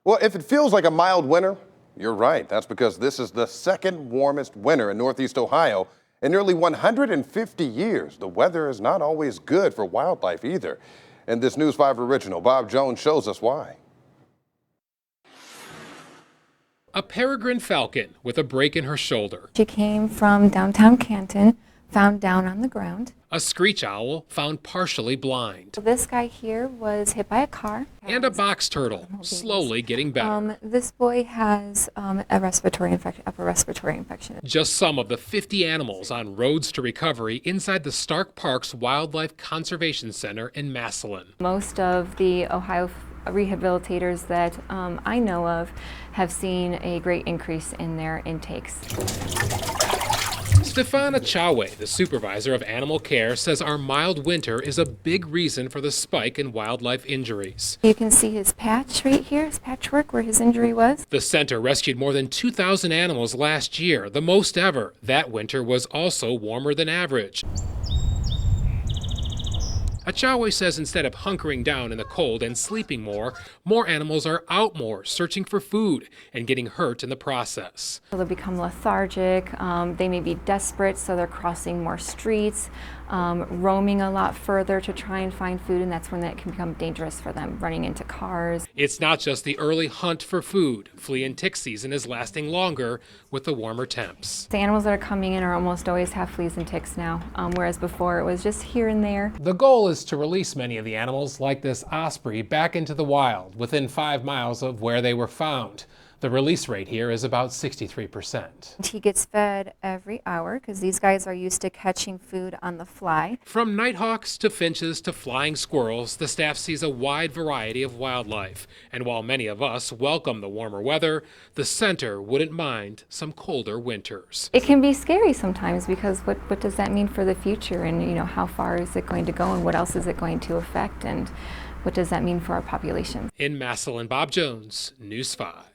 Well, if it feels like a mild winter, you're right. That's because this is the second warmest winter in Northeast Ohio in nearly 150 years. The weather is not always good for wildlife either. In this News 5 original, Bob Jones shows us why. A peregrine falcon with a break in her shoulder. She came from downtown Canton, found down on the ground. A screech owl found partially blind. This guy here was hit by a car. And a box turtle, slowly getting better. This boy has a respiratory infection, upper respiratory infection. Just some of the 50 animals on roads to recovery inside the Stark Parks Wildlife Conservation Center in Massillon. Most of the Ohio rehabilitators that I know of have seen a great increase in their intakes. Stefana Chawe, the supervisor of animal care, says our mild winter is a big reason for the spike in wildlife injuries. You can see his patch right here, his patchwork where his injury was. The center rescued more than 2,000 animals last year, the most ever. That winter was also warmer than average. Achawe says instead of hunkering down in the cold and sleeping more animals are out more, searching for food and getting hurt in the process. They'll become lethargic, they may be desperate, so they're crossing more streets, roaming a lot further to try and find food, and that's when it can become dangerous for them, running into cars. It's not just the early hunt for food. Flea and tick season is lasting longer with the warmer temps. The animals that are coming in are almost always have fleas and ticks now, whereas before it was just here and there. The goal is to release many of the animals, like this osprey, back into the wild within 5 miles of where they were found. The release rate here is about 63%. He gets fed every hour because these guys are used to catching food on the fly. From nighthawks to finches to flying squirrels, the staff sees a wide variety of wildlife. And while many of us welcome the warmer weather, the center wouldn't mind some colder winters. It can be scary sometimes because what does that mean for the future, and how far is it going to go and what else is it going to affect, and what does that mean for our population? In Massillon, Bob Jones, News 5.